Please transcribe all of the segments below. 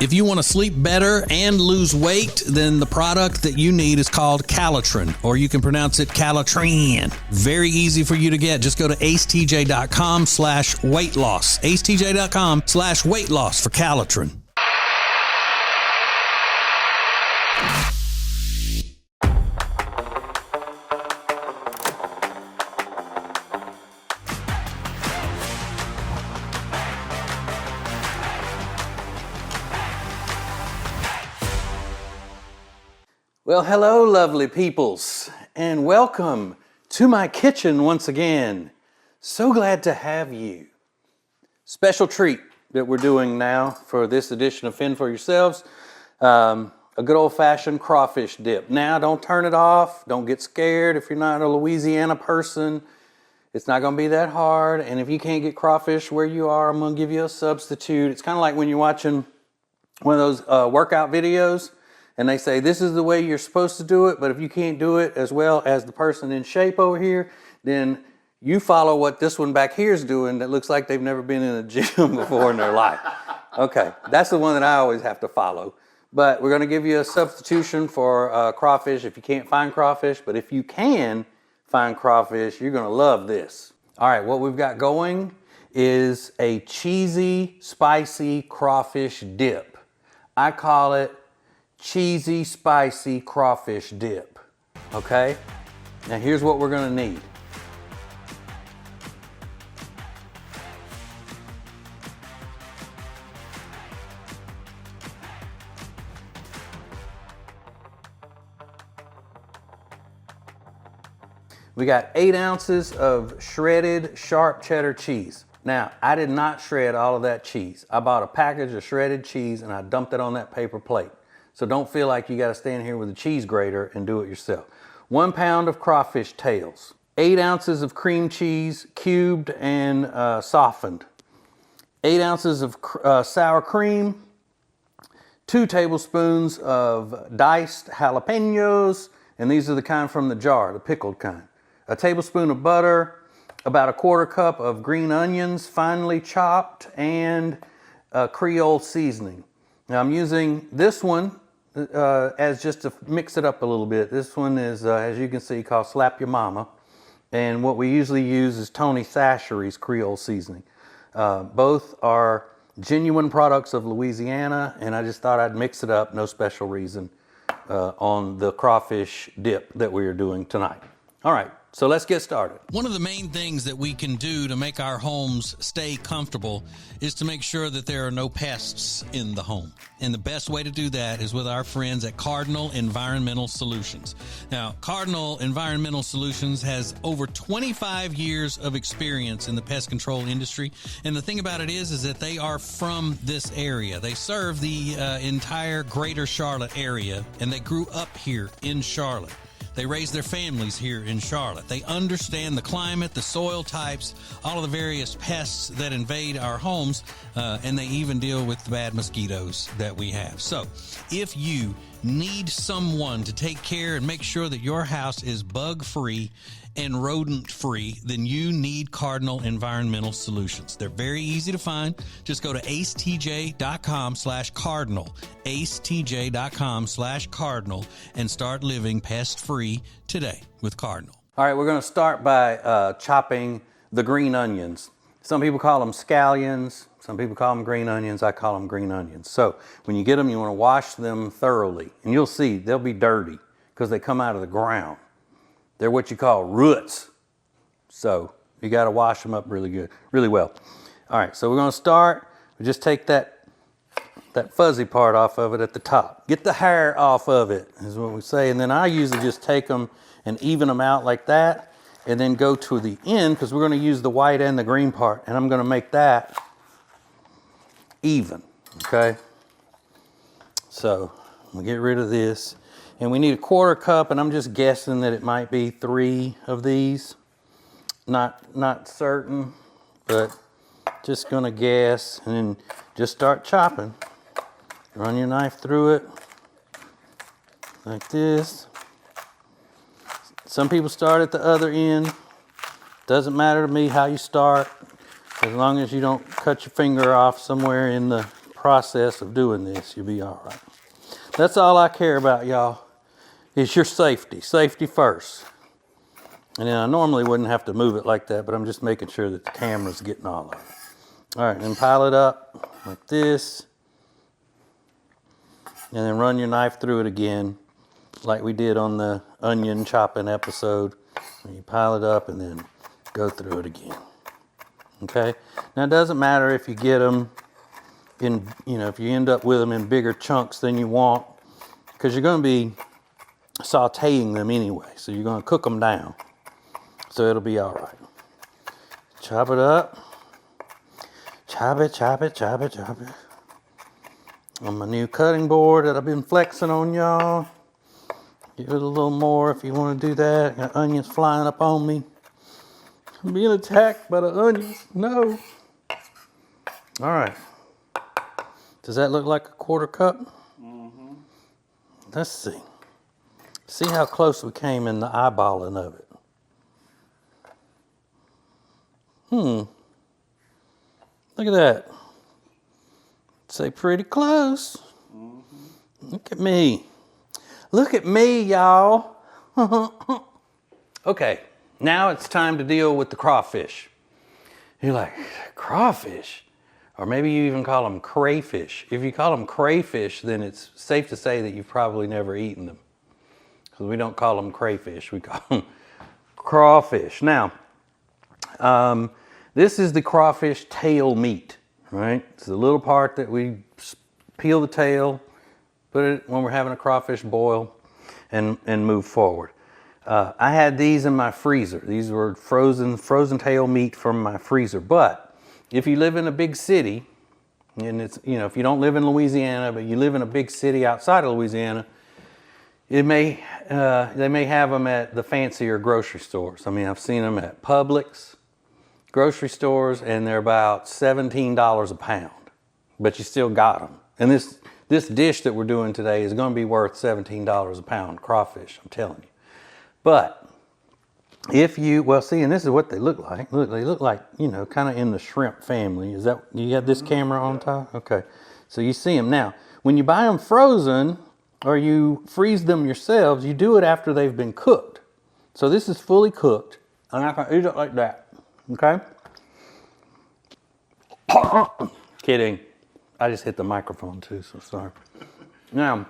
If you want to sleep better and lose weight, then the product that you need is called Calitrin, or you can pronounce it Calitrin. Very easy for you to get. Just go to acetj.com/weight loss. acetj.com/weight loss for Calitrin. Well, hello, lovely peoples, and welcome to my kitchen once again. So glad to have you. Special treat that we're doing now for this edition of Fend for Yourselves. A good old-fashioned crawfish dip. Now, don't turn it off. Don't get scared if you're not a Louisiana person. It's not going to be that hard, and if you can't get crawfish where you are, I'm going to give you a substitute. It's kind of like when you're watching one of those workout videos, and they say, this is the way you're supposed to do it, but if you can't do it as well as the person in shape over here, then you follow what this one back here is doing that looks like they've never been in a gym before in their life. Okay, that's the one that I always have to follow. But we're gonna give you a substitution for crawfish if you can't find crawfish, but if you can find crawfish, you're gonna love this. All right, what we've got going is a cheesy, spicy crawfish dip. I call it cheesy, spicy crawfish dip, okay? Now here's what we're gonna need. We got 8 ounces of shredded sharp cheddar cheese. Now, I did not shred all of that cheese. I bought a package of shredded cheese and I dumped it on that paper plate. So don't feel like you got to stand here with a cheese grater and do it yourself. 1 pound of crawfish tails. 8 ounces of cream cheese, cubed and softened. 8 ounces of sour cream. 2 tablespoons of diced jalapenos, and these are the kind from the jar, the pickled kind. A tablespoon of butter, about 1/4 cup of green onions, finely chopped, and Creole Seasoning. Now I'm using this one as just to mix it up a little bit. This one is, as you can see, called Slap Your Mama. And what we usually use is Tony Chachere's Creole Seasoning. Both are genuine products of Louisiana, and I just thought I'd mix it up, no special reason, on the crawfish dip that we are doing tonight. All right, so let's get started. One of the main things that we can do to make our homes stay comfortable is to make sure that there are no pests in the home. And the best way to do that is with our friends at Cardinal Environmental Solutions. Now, Cardinal Environmental Solutions has over 25 years of experience in the pest control industry. And the thing about it is that they are from this area. They serve the entire greater Charlotte area, and they grew up here in Charlotte. They raise their families here in Charlotte. They understand the climate, the soil types, all of the various pests that invade our homes, and they even deal with the bad mosquitoes that we have. So if you need someone to take care and make sure that your house is bug-free and rodent-free, then you need Cardinal Environmental Solutions. They're very easy to find. Just go to acetj.com/cardinal, acetj.com/cardinal, and start living pest-free today with Cardinal. All right, we're going to start by chopping the green onions. Some people call them scallions. Some people call them green onions. I call them green onions. So when you get them, you want to wash them thoroughly. And you'll see they'll be dirty because they come out of the ground. They're what you call roots. So you got to wash them up really well. All right, so we're going to start. We just take that fuzzy part off of it at the top. Get the hair off of it, is what we say. And then I usually just take them and even them out like that, and then go to the end, because we're going to use the white and the green part, and I'm going to make that even, okay? So I'm going to get rid of this. And we need 1/4 cup, and I'm just guessing that it might be 3 of these. Not certain, but just gonna guess, and then just start chopping. Run your knife through it like this. Some people start at the other end. Doesn't matter to me how you start, as long as you don't cut your finger off somewhere in the process of doing this, you'll be all right. That's all I care about, y'all, is your safety. Safety first. And then I normally wouldn't have to move it like that, but I'm just making sure that the camera's getting all of it. All right, then pile it up like this. And then run your knife through it again, like we did on the onion chopping episode. And you pile it up and then go through it again. Okay? Now it doesn't matter if you get them in, if you end up with them in bigger chunks than you want, because you're going to be sauteing them anyway. So you're going to cook them down. So it'll be all right. Chop it up. Chop it, chop it, chop it, chop it. On my new cutting board that I've been flexing on y'all. Give it a little more if you want to do that. Got onions flying up on me. I'm being attacked by the onions. No. All right. Does that look like a quarter cup? Mm-hmm. Let's see. See how close we came in the eyeballing of it. Look at that. Say pretty close. Mm-hmm. Look at me. Look at me, y'all. Okay, now it's time to deal with the crawfish. You're like, crawfish? Or maybe you even call them crayfish. If you call them crayfish, then it's safe to say that you've probably never eaten them. Because we don't call them crayfish, we call them crawfish. Now, this is the crawfish tail meat, right? It's the little part that we peel the tail, put it when we're having a crawfish boil, and move forward. I had these in my freezer. These were frozen tail meat from my freezer. But if you live in a big city, and it's, if you don't live in Louisiana, but you live in a big city outside of Louisiana, they may have them at the fancier grocery stores. I mean, I've seen them at Publix, grocery stores, and they're about $17 a pound, but you still got them. And this dish that we're doing today is going to be worth $17 a pound, crawfish, I'm telling you. But if you, and this is what they look like. Look, they look like, kind of in the shrimp family. Is that, you got this camera on top? Okay. So you see them. Now, when you buy them frozen or you freeze them yourselves, you do it after they've been cooked. So this is fully cooked. I'm not going to eat it like that. Okay? Kidding. I just hit the microphone too, so sorry. Now,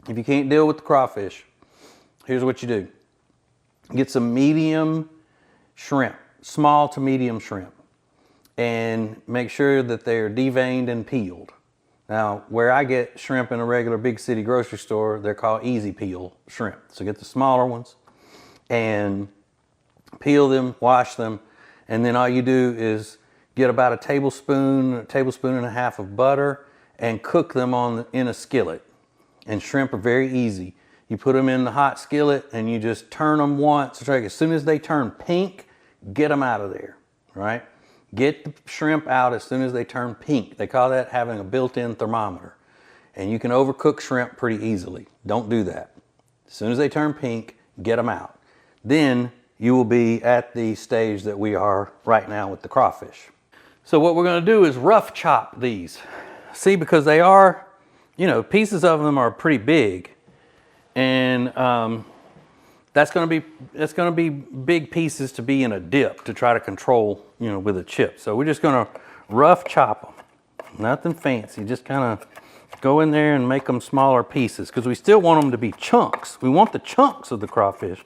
if you can't deal with the crawfish, here's what you do. Get some medium shrimp, small to medium shrimp, and make sure that they're deveined and peeled. Now, where I get shrimp in a regular big city grocery store, they're called easy peel shrimp. So get the smaller ones and peel them, wash them, and then all you do is get about a tablespoon and a half of butter and cook them in a skillet. And shrimp are very easy. You put them in the hot skillet and you just turn them once. As soon as they turn pink, get them out of there, right? Get the shrimp out as soon as they turn pink. They call that having a built-in thermometer. And you can overcook shrimp pretty easily. Don't do that. As soon as they turn pink, get them out. Then you will be at the stage that we are right now with the crawfish. So what we're going to do is rough chop these. See, because they are, pieces of them are pretty big. And that's going to be big pieces to be in a dip to try to control, with a chip. So we're just going to rough chop them. Nothing fancy, just kind of go in there and make them smaller pieces because we still want them to be chunks. We want the chunks of the crawfish.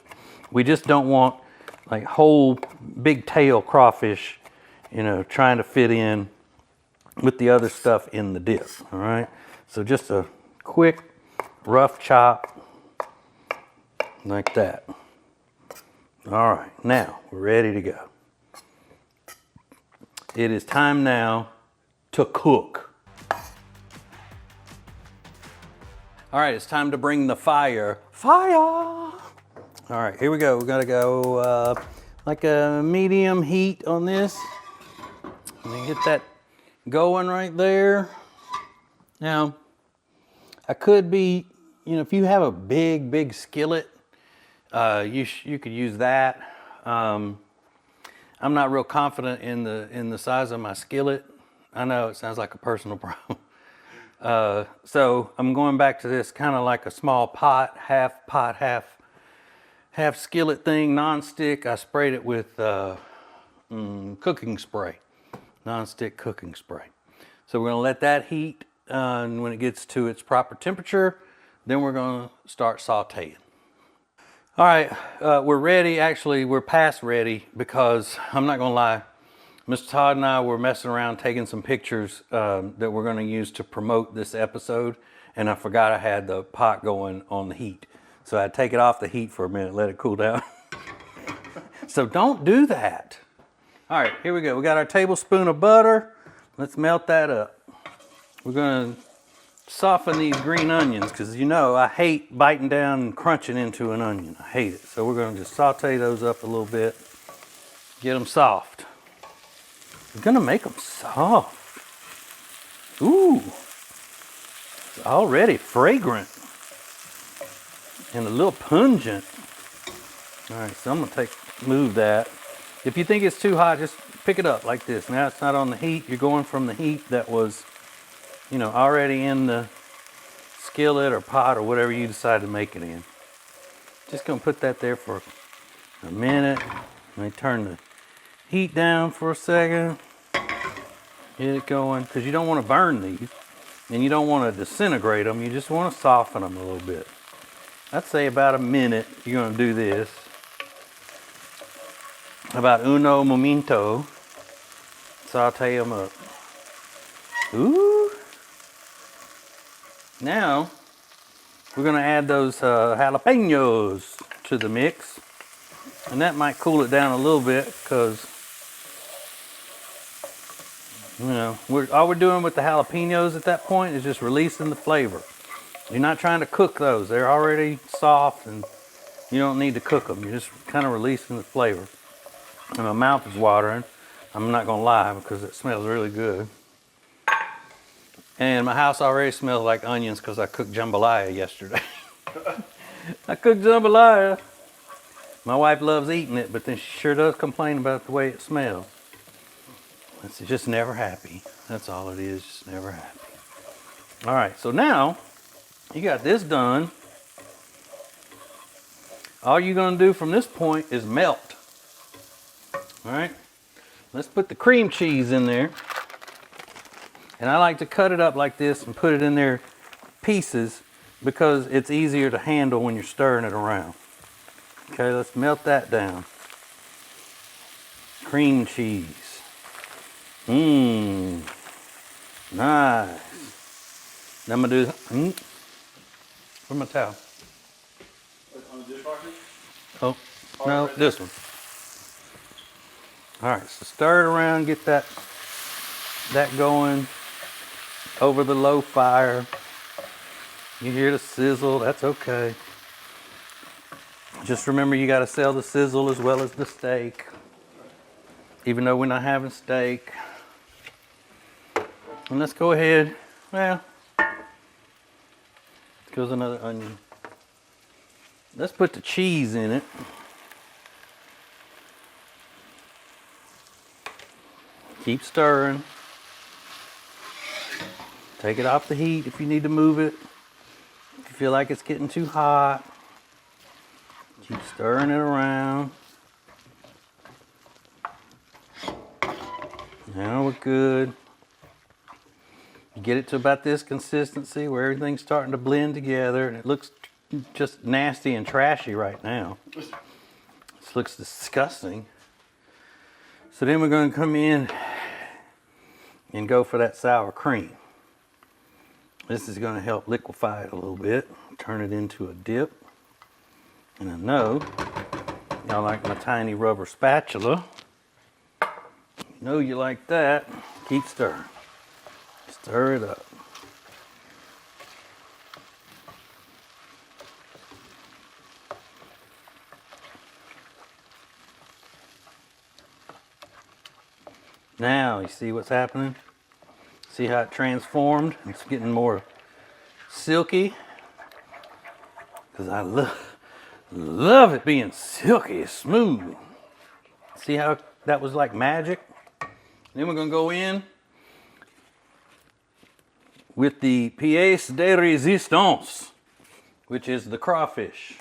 We just don't want like whole big tail crawfish, trying to fit in with the other stuff in the dip, all right? So just a quick rough chop like that. All right, now we're ready to go. It is time now to cook. All right, it's time to bring the fire. Fire! All right, here we go. We're gonna go like a medium heat on this. Let me get that going right there. Now, I could be, if you have a big skillet, you could use that. I'm not real confident in the size of my skillet. I know it sounds like a personal problem. So I'm going back to this kind of like a small pot, half skillet thing, non-stick. I sprayed it with cooking spray, non-stick cooking spray. So we're gonna let that heat, and when it gets to its proper temperature, then we're gonna start sauteing. All right, we're ready. Actually, we're past ready because I'm not gonna lie, Mr. Todd and I were messing around taking some pictures that we're gonna use to promote this episode, and I forgot I had the pot going on the heat. So I take it off the heat for a minute, let it cool down. So don't do that. All right, here we go. We got our tablespoon of butter. Let's melt that up. We're gonna soften these green onions because you know I hate biting down and crunching into an onion. I hate it. So we're gonna just saute those up a little bit, get them soft. We're gonna make them soft. Ooh, it's already fragrant and a little pungent. All right, so I'm gonna move that. If you think it's too hot, just pick it up like this. Now it's not on the heat. You're going from the heat that was, you know, already in the skillet or pot or whatever you decide to make it in. Just gonna put that there for a minute. Let me turn the heat down for a second. Get it going, because you don't want to burn these and you don't want to disintegrate them. You just want to soften them a little bit. I'd say about a minute you're gonna do this. About uno momento. Saute them up. Ooh. Now, we're gonna add those jalapenos to the mix. And that might cool it down a little bit because, you know, all we're doing with the jalapenos at that point is just releasing the flavor. You're not trying to cook those. They're already soft and you don't need to cook them. You're just kind of releasing the flavor. And my mouth is watering. I'm not gonna lie because it smells really good. And my house already smells like onions because I cooked jambalaya yesterday. I cooked jambalaya. My wife loves eating it, but then she sure does complain about the way it smells. It's just never happy. That's all it is, just never happy. All right, so now you got this done. All you're gonna do from this point is melt. All right, let's put the cream cheese in there. And I like to cut it up like this and put it in there pieces because it's easier to handle when you're stirring it around. Okay, let's melt that down. Cream cheese. Mmm. Nice. Now I'm gonna do, where's my towel? On the dishwasher? Oh, no, this one. All right, so stir it around, get that going over the low fire. You hear the sizzle, that's okay. Just remember you gotta sell the sizzle as well as the steak. Even though we're not having steak. And let's go ahead, well, goes another onion. Let's put the cheese in it. Keep stirring. Take it off the heat if you need to move it. If you feel like it's getting too hot, keep stirring it around. Now we're good. Get it to about this consistency where everything's starting to blend together, and it looks just nasty and trashy right now. This looks disgusting. So then we're going to come in and go for that sour cream. This is going to help liquefy it a little bit, turn it into a dip. And I know y'all like my tiny rubber spatula. You know you like that. Keep stirring. Stir it up. Now you see what's happening? See how it transformed? It's getting more silky. Because I love it being silky, smooth. See how that was like magic? Then we're going to go in with the pièce de résistance, which is the crawfish.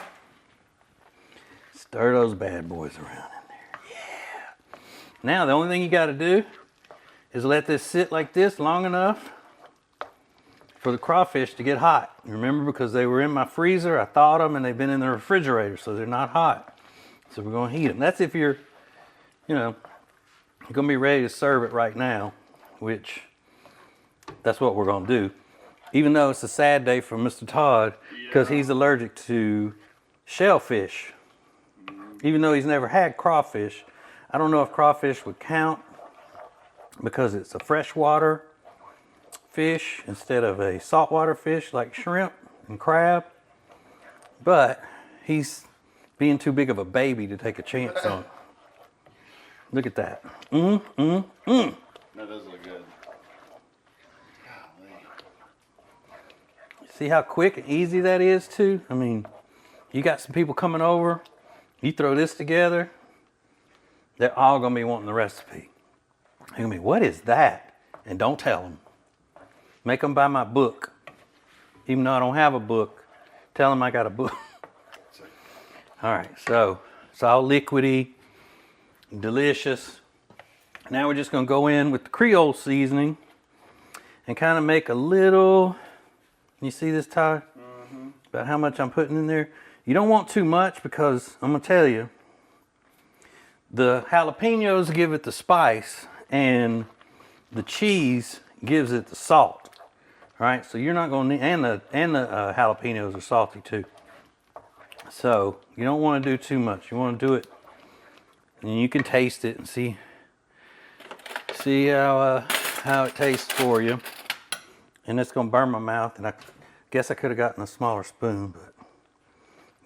Stir those bad boys around in there. Yeah. Now the only thing you got to do is let this sit like this long enough for the crawfish to get hot. Remember, because they were in my freezer, I thawed them and they've been in the refrigerator, so they're not hot. So we're going to heat them. That's if you're, you know, going to be ready to serve it right now, which that's what we're going to do. Even though it's a sad day for Mr. Todd because he's allergic to shellfish. Even though he's never had crawfish, I don't know if crawfish would count because it's a freshwater fish instead of a saltwater fish like shrimp and crab. But he's being too big of a baby to take a chance on. Look at that. That does look good. See how quick and easy that is too? I mean, you got some people coming over, you throw this together, they're all gonna be wanting the recipe. They're gonna be, what is that? And don't tell them. Make them buy my book. Even though I don't have a book, tell them I got a book. All right, so it's all liquidy, delicious. Now we're just gonna go in with the Creole seasoning and kind of make a little, you see this, Ty? About how much I'm putting in there? You don't want too much because I'm gonna tell you, the jalapenos give it the spice and the cheese gives it the salt. All right, so you're not gonna need, and the jalapenos are salty too. So you don't want to do too much. You want to do it, and you can taste it and see how it tastes for you. And it's gonna burn my mouth, and I guess I could have gotten a smaller spoon, but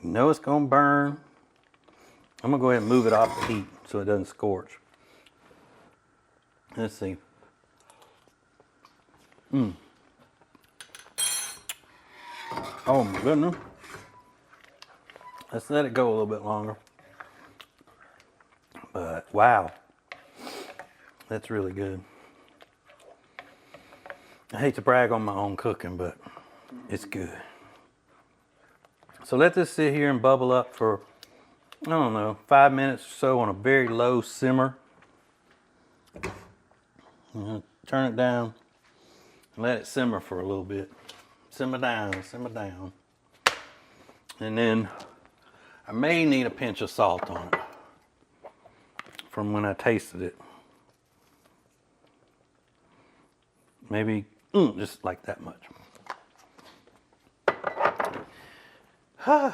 you know it's gonna burn. I'm gonna go ahead and move it off the heat so it doesn't scorch. Let's see. Oh my goodness. Let's let it go a little bit longer. But wow, that's really good. I hate to brag on my own cooking, but it's good. So let this sit here and bubble up for, I don't know, 5 minutes or so on a very low simmer. Turn it down and let it simmer for a little bit. Simmer down, simmer down. And then I may need a pinch of salt on it from when I tasted it. Maybe just like that much. And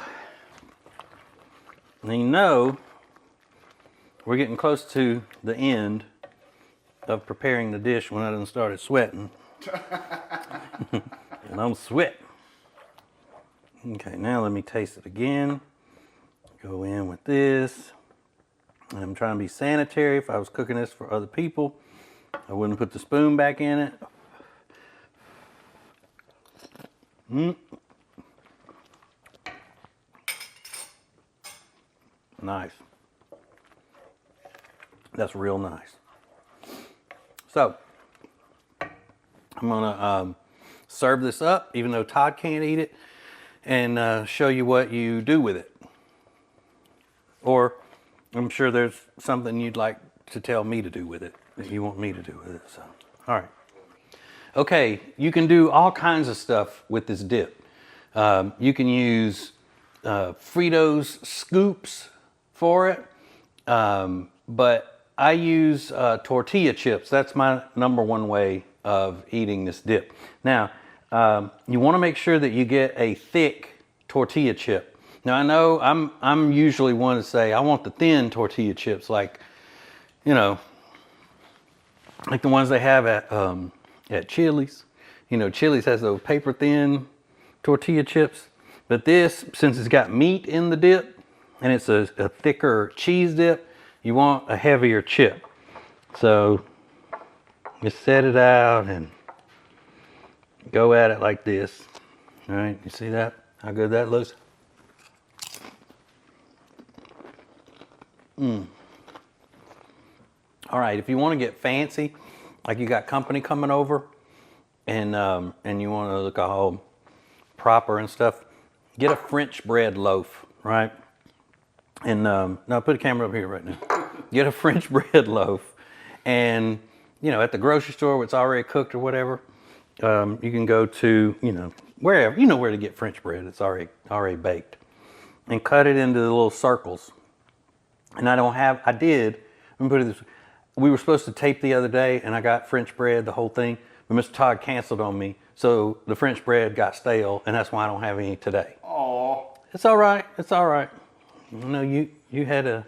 you know, we're getting close to the end of preparing the dish when I done started sweating. And I'm sweating. Okay, now let me taste it again. Go in with this. I'm trying to be sanitary. If I was cooking this for other people, I wouldn't put the spoon back in it. Nice. That's real nice. So, I'm gonna serve this up, even though Todd can't eat it, and show you what you do with it. Or I'm sure there's something you'd like to tell me to do with it, that you want me to do with it. So, all right. Okay, you can do all kinds of stuff with this dip. You can use Fritos scoops for it, but I use tortilla chips. That's my number one way of eating this dip. Now, you want to make sure that you get a thick tortilla chip. Now I know I'm usually one to say I want the thin tortilla chips, like, you know, like the ones they have at Chili's. You know, Chili's has those paper thin tortilla chips, but this, since it's got meat in the dip and it's a thicker cheese dip, you want a heavier chip. So just set it out and go at it like this. All right, you see that? How good that looks? All right, if you want to get fancy, like you got company coming over, and you want to look all proper and stuff, get a French bread loaf, right? And now put a camera up here right now. Get a French bread loaf, and at the grocery store where it's already cooked or whatever, you can go to wherever where to get French bread. It's already baked, and cut it into the little circles. And I did. Let me put it this way. We were supposed to tape the other day, and I got French bread, the whole thing, but Mr. Todd canceled on me, so the French bread got stale, and that's why I don't have any today. Aw. It's all right. It's all right. You had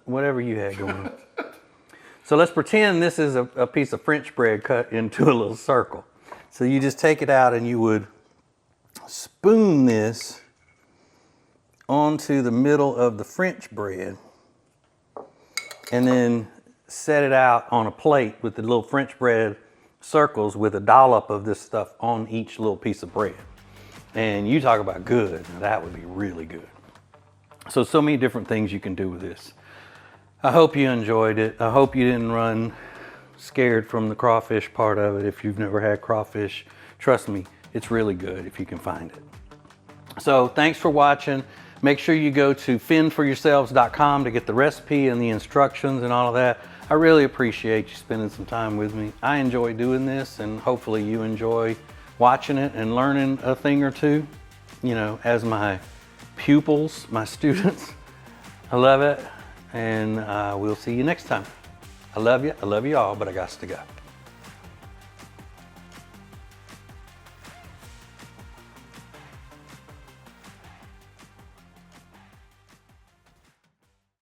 whatever you had going on. So let's pretend this is a piece of French bread cut into a little circle. So you just take it out and you would spoon this onto the middle of the French bread and then set it out on a plate with the little French bread circles with a dollop of this stuff on each little piece of bread. And you talk about good, now that would be really good. So many different things you can do with this. I hope you enjoyed it. I hope you didn't run scared from the crawfish part of it. If you've never had crawfish, trust me, it's really good if you can find it. So thanks for watching. Make sure you go to fendforyourselves.com to get the recipe and the instructions and all of that. I really appreciate you spending some time with me. I enjoy doing this, and hopefully you enjoy watching it and learning a thing or two, as my pupils, my students. I love it, and we'll see you next time. I love you all, but I got to go.